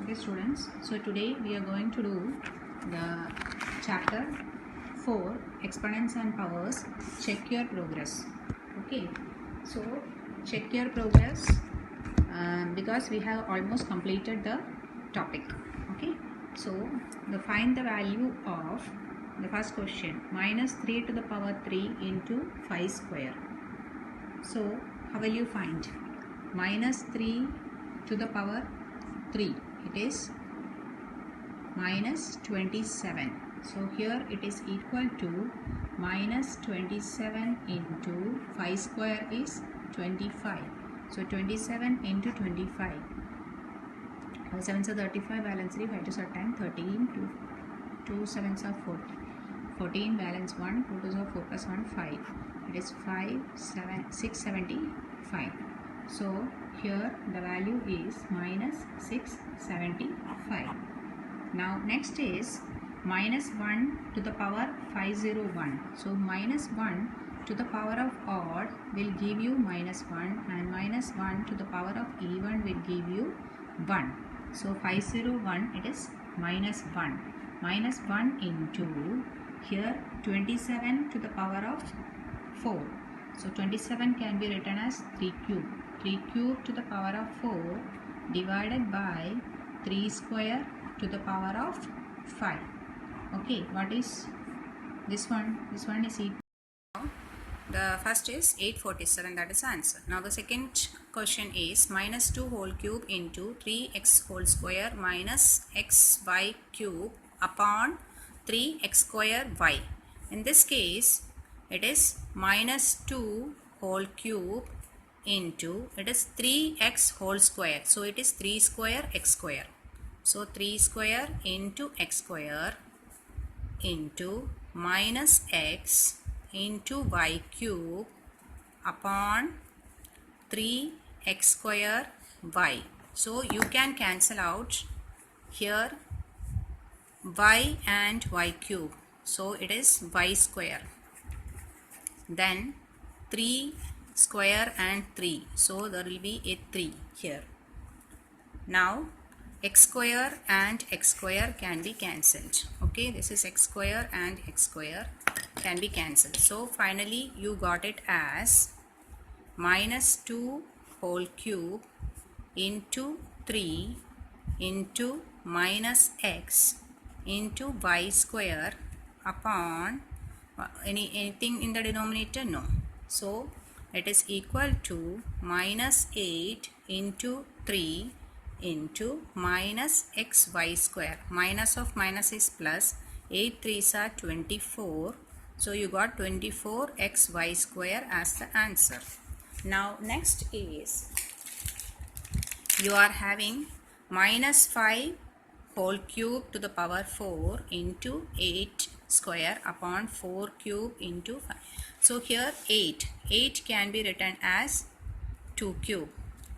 Okay students, so today we are going to do the chapter 4 exponents and powers. Check your progress. Okay, so check your progress because we have almost completed the topic. Okay, so find the value of the first question, minus 3 to the power 3 into 5 square. So how will you find minus 3 to the power 3? It is minus 27. So here it is equal to minus 27 into 5 square is 25. So 27 into 25. 7s are 35, balance 3, 5 2s are 10, 13, 2 7s are 14, balance 1, 2 2s are 4 plus 1, 5. It is 675. So here the value is minus 675. Now next is minus 1 to the power 501. So minus 1 to the power of odd will give you minus 1, and minus 1 to the power of even will give you 1. So 501, it is minus 1. Minus 1 into here 27 to the power of 4. So 27 can be written as 3 cube. 3 cube to the power of 4 divided by 3 square to the power of 5. Okay, what is this one? This one is equal. The first is 847, that is the answer. Now the second question is minus 2 whole cube into 3x whole square minus xy cube upon 3x square y. In this case, it is minus 2 whole cube into, it is 3x whole square. So it is 3 square x square. So 3 square into x square into minus x into y cube upon 3x square y. So you can cancel out here y and y cube. So it is y square. Then 3 square and 3. So there will be a 3 here. Now x square and x square can be cancelled. Okay, this is x square and x square can be cancelled. So finally you got it as minus 2 whole cube into 3 into minus x into y square upon anything in the denominator? No. So it is equal to minus 8 into 3 into minus xy square. Minus of minus is plus. 8 3s are 24. So you got 24xy square as the answer. Now next is you are having minus 5 whole cube to the power 4 into 8 square upon 4 cube into 5. So here 8 can be written as 2 cube.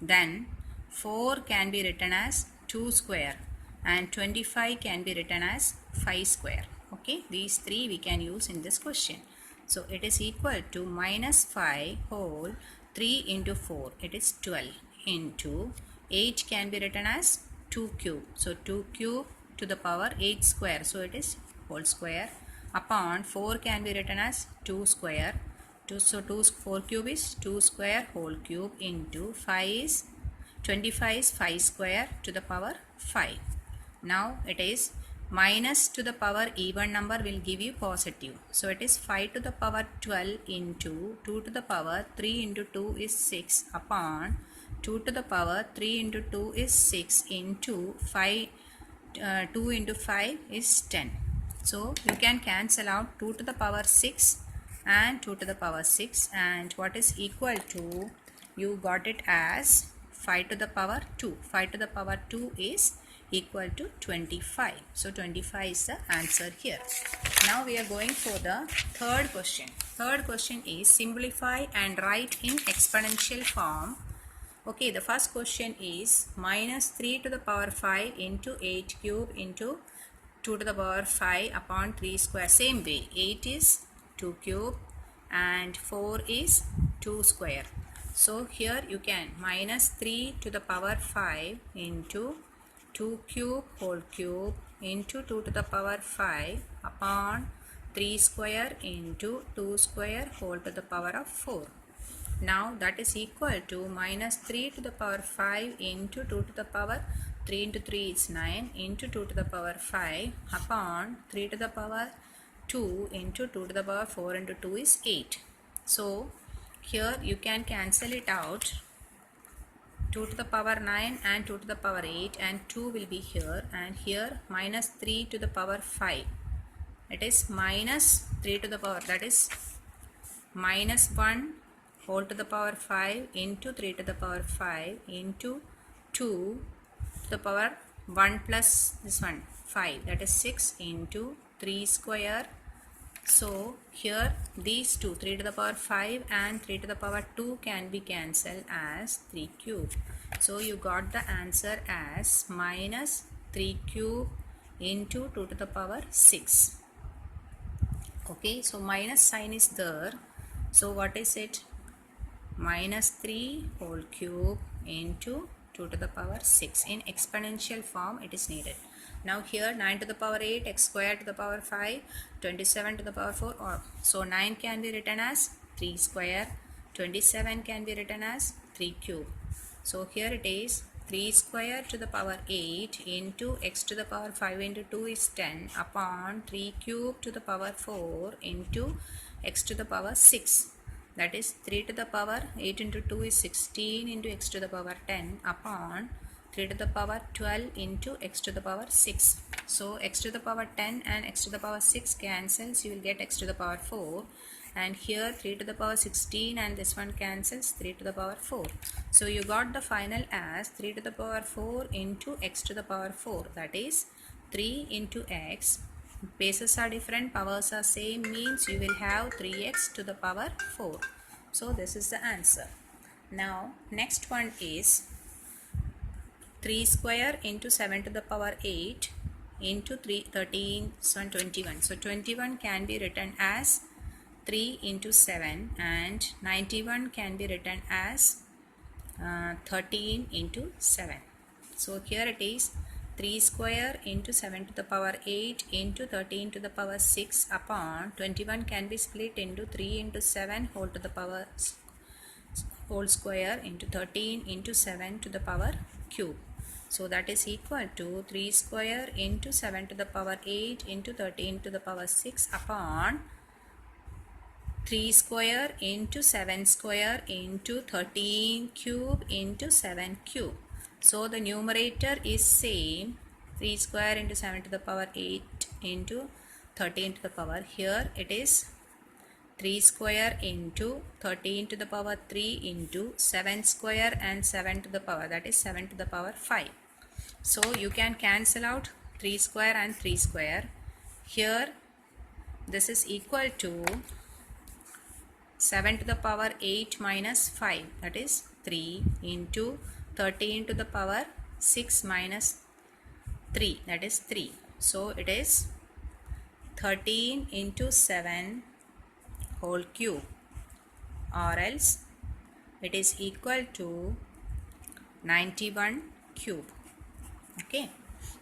Then 4 can be written as 2 square and 25 can be written as 5 square. Okay, these three we can use in this question. So it is equal to minus 5 whole 3 into 4. It is 12 into 8 can be written as 2 cube. So 2 cube to the power 8 square. So it is whole square upon 4 can be written as 2 square. 4 cube is 2 square whole cube into 5 is 25 is 5 square to the power 5. Now it is minus to the power even number will give you positive. So it is 5 to the power 12 into 2 to the power 3 into 2 is 6 upon 2 to the power 3 into 2 is 6 into 5. 2 into 5 is 10. So you can cancel out 2 to the power 6 and 2 to the power 6, and what is equal to, you got it as 5 to the power 2. 5 to the power 2 is equal to 25. So 25 is the answer here. Now we are going for the third question. Third question is simplify and write in exponential form. Okay, the first question is minus 3 to the power 5 into 8 cube into 2 to the power 5 upon 3 square. Same way, 8 is 2 cube and 4 is 2 square. So here you can minus 3 to the power 5 into 2 cube whole cube into 2 to the power 5 upon 3 square into 2 square whole to the power of 4. Now that is equal to minus 3 to the power 5 into 2 to the power 3 into 3 is 9 into 2 to the power 5 upon 3 to the power 2 into 2 to the power 4 into 2 is 8. So here you can cancel it out. 2 to the power 9 and 2 to the power 8 and 2 will be here, and here minus 3 to the power 5. It is minus 3 to the power, that is minus 1 whole to the power 5 into 3 to the power 5 into 2 to the power 1 plus this one 5, that is 6 into 3 square. So here these two, 3 to the power 5 and 3 to the power 2, can be cancelled as 3 cube. So you got the answer as minus 3 cube into 2 to the power 6. Okay, so minus sign is there. So what is it? Minus 3 whole cube into 2 to the power 6. In exponential form it is needed. Now here 9 to the power 8, x square to the power 5, 27 to the power 4. So 9 can be written as 3 square, 27 can be written as 3 cube. So here it is 3 square to the power 8 into x to the power 5 into 2 is 10 upon 3 cube to the power 4 into x to the power 6. That is 3 to the power 8 into 2 is 16 into x to the power 10 upon 3 to the power 12 into x to the power 6. So x to the power 10 and x to the power 6 cancels, you will get x to the power 4, and here 3 to the power 16 and this one cancels, 3 to the power 4. So you got the final as 3 to the power 4 into x to the power 4, that is 3 into x. Bases are different, powers are same, means you will have 3x to the power 4. So this is the answer. Now next one is 3 square into 7 to the power 8 into 13, so 21. So 21 can be written as 3 into 7 and 91 can be written as 13 into 7. So here it is 3 square into 7 to the power 8 into 13 to the power 6 upon 21 can be split into 3 into 7 whole to the power whole square into 13 into 7 to the power cube. So that is equal to 3 square into 7 to the power 8 into 13 to the power 6 upon 3 square into 7 square into 13 cube into 7 cube. So the numerator is same, 3 square into 7 to the power 8 into 13 to the power. Here it is 3 square into 13 to the power 3 into 7 square and 7 to the power, that is 7 to the power 5. So you can cancel out 3 square and 3 square. Here this is equal to 7 to the power 8 minus 5, that is 3 into 13 to the power 6 minus 3, that is 3. So it is 13 into 7 whole cube, or else it is equal to 91 cube. Okay,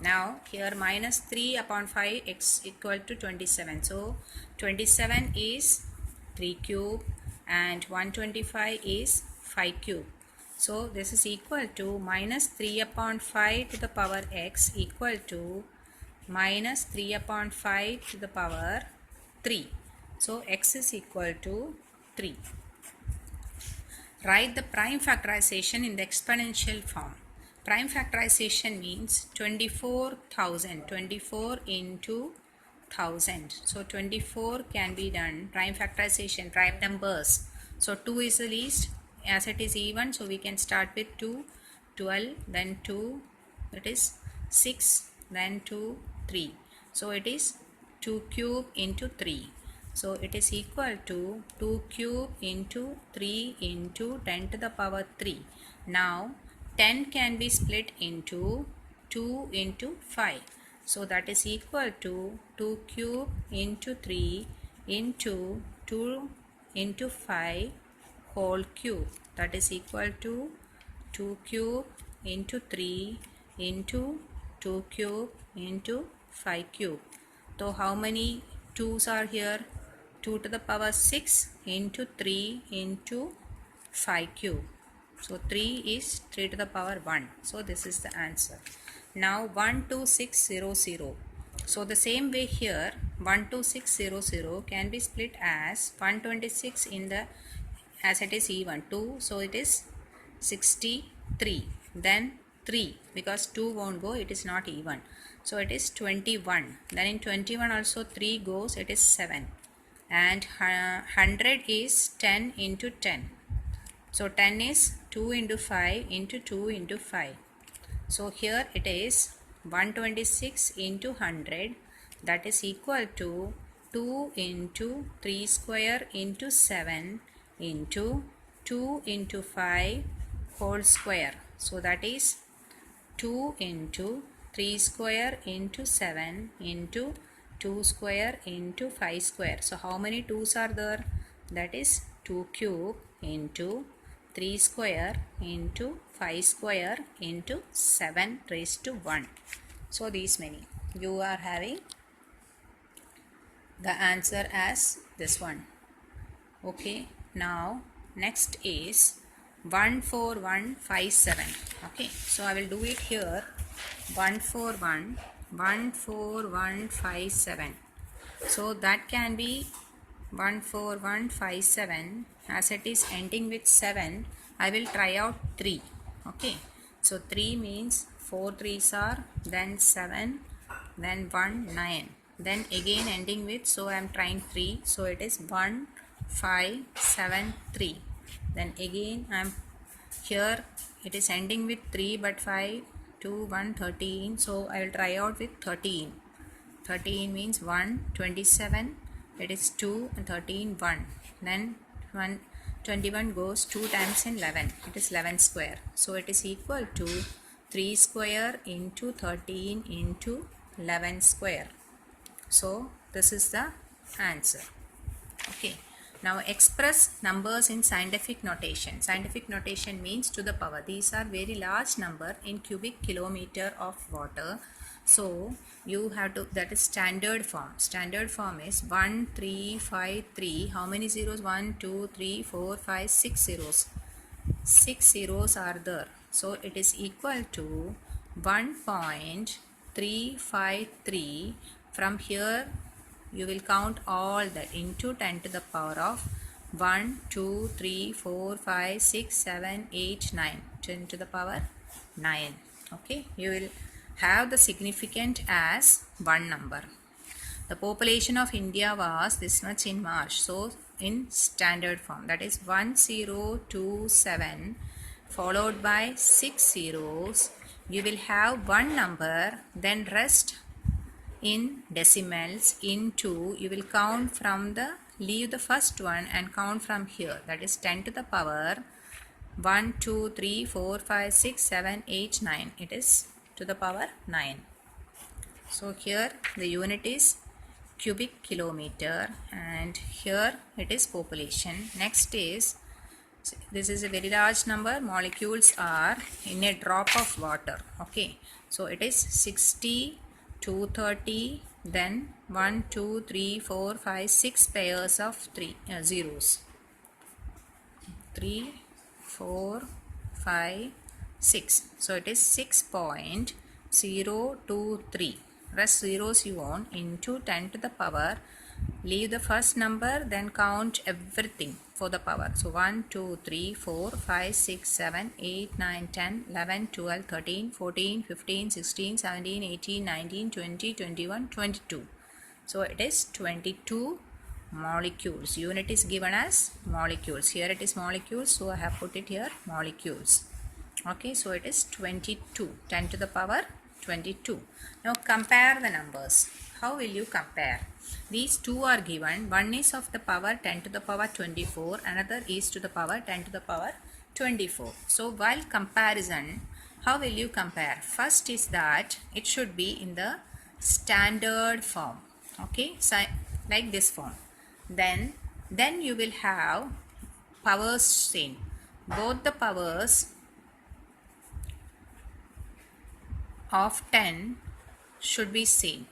now here minus 3 upon 5 x equal to 27. So 27 is 3 cube and 125 is 5 cube. So this is equal to minus 3 upon 5 to the power x equal to minus 3 upon 5 to the power 3. So x is equal to 3. Write the prime factorization in the exponential form. Prime factorization means 24,000, 24 into 1000. So 24 can be done, prime factorization, prime numbers. So 2 is the least, as it is even, so we can start with 2, 12, then 2, that is 6, then 2, 3. So it is 2 cube into 3. So it is equal to 2 cube into 3 into 10 to the power 3. Now 10 can be split into 2 into 5. So that is equal to 2 cube into 3 into 2 into 5 whole cube. That is equal to 2 cube into 3 into 2 cube into 5 cube. So how many 2's are here? 2 to the power 6 into 3 into 5 cube. So 3 is 3 to the power 1. So this is the answer. Now 12600. So the same way here 12600 can be split as 126 in the as it is even 2. So it is 63. Then 3 because 2 won't go, it is not even. So it is 21. Then in 21 also 3 goes, it is 7. And 100 is 10 into 10. So 10 is 2 into 5 into 2 into 5. So here it is 126 into 100, that is equal to 2 into 3 square into 7 into 2 into 5 whole square. So that is 2 into 3 square into 7 into 2 square into 5 square. So how many 2's are there? That is 2 cube into 3 square into 5 square into 7 raised to 1. So these many. You are having the answer as this one. Okay. Now next is 14157. Okay. So I will do it here. 14157. So that can be 14157. As it is ending with 7, I will try out 3. Okay. So 3 means 4 3's are, then 7, then 1 9. Then again ending with, so I am trying 3. So it is 1573. Then again I am here, it is ending with 3 but 5 2 1 13. So I will try out with 13. 13 means 1 27. It is 2 and 13 1. Then 21 goes 2 times in 11. It is 11 square. So it is equal to 3 square into 13 into 11 square. So this is the answer. Okay. Now express numbers in scientific notation. Scientific notation means to the power. These are very large number in cubic kilometer of water. So you have to, that is standard form. Standard form is 1353. How many zeros? 1 2 3 4 5 6 zeros. 6 zeros are there. So it is equal to 1.353. From here you will count all that into 10 to the power of 1 2 3 4 5 6 7 8 9. 10 to the power 9. Okay, you will have the significant as one number. The population of India was this much in March. So in standard form, that is 1027 followed by 6 zeros. You will have one number, then rest in decimals into, you will count from the, leave the first one and count from here, that is 10 to the power 1 2 3 4 5 6 7 8 9. It is to the power 9. So here the unit is cubic kilometer and here it is population. Next is, this is a very large number, molecules are in a drop of water. Okay, so it is 60 230, then 1 2 3 4 5 6 pairs of zeros. 3 4 5 6. So it is 6.023. Rest zeros you want into 10 to the power. Leave the first number, then count everything for the power. So 1 2 3 4 5 6 7 8 9 10 11 12 13 14 15 16 17 18 19 20 21 22. So it is 22 molecules. Unit is given as molecules. Here it is molecules, so I have put it here molecules. Okay, so it is 22. 10 to the power 22. Now compare the numbers. How will you compare? These two are given. One is of the power 10 to the power 24. Another is to the power 10 to the power 24. So while comparison, how will you compare? First is that it should be in the standard form. Okay, so like this form. Then you will have powers same. Both the powers of 10 should be same.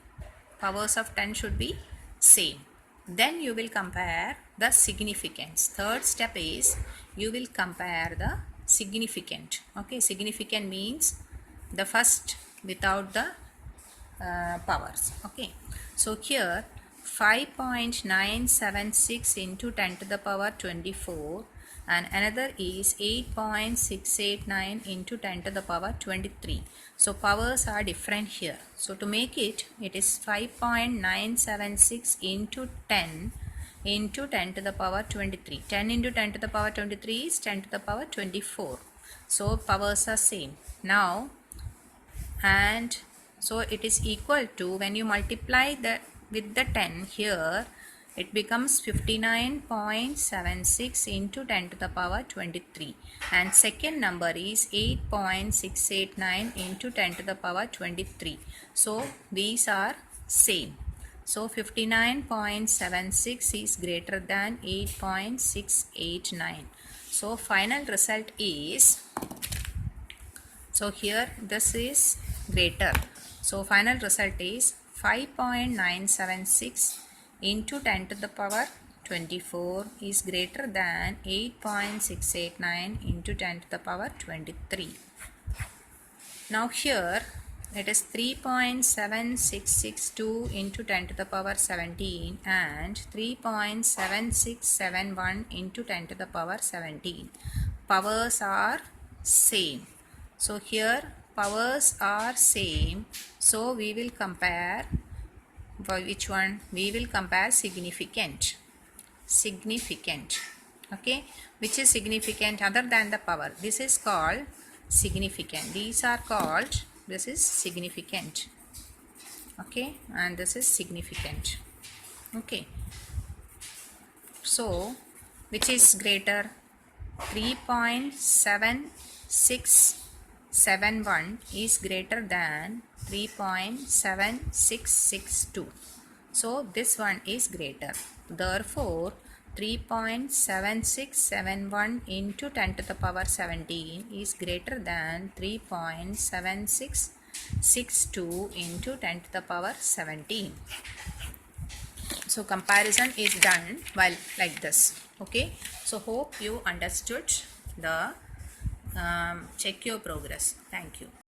Powers of 10 should be same. Then you will compare the significance. Third step is you will compare the significant. Okay, significant means the first without the powers. Okay, so here 5.976 into 10 to the power 24 and another is 8.689 into 10 to the power 23. So powers are different here. So to make it is 5.976 into 10 into 10 to the power 23. 10 into 10 to the power 23 is 10 to the power 24. So powers are same. Now, and so it is equal to, when you multiply that with the 10 here, it becomes 59.76 into 10 to the power 23, and second number is 8.689 into 10 to the power 23. So these are same. So 59.76 is greater than 8.689. So final result is, so here this is greater. So final result is 5.976 into 10 to the power 24 is greater than 8.689 into 10 to the power 23. Now here it is 3.7662 into 10 to the power 17 and 3.7671 into 10 to the power 17. Powers are same. So here powers are same. So we will compare, for which one? We will compare significant. Significant. Okay. Which is significant other than the power? This is called significant. These are called, this is significant. Okay. And this is significant. Okay. So which is greater? 3.7671 is greater than 3.7662. So this one is greater. Therefore 3.7671 into 10 to the power 17 is greater than 3.7662 into 10 to the power 17. So comparison is done while like this. Okay, so hope you understood the check your progress. Thank you.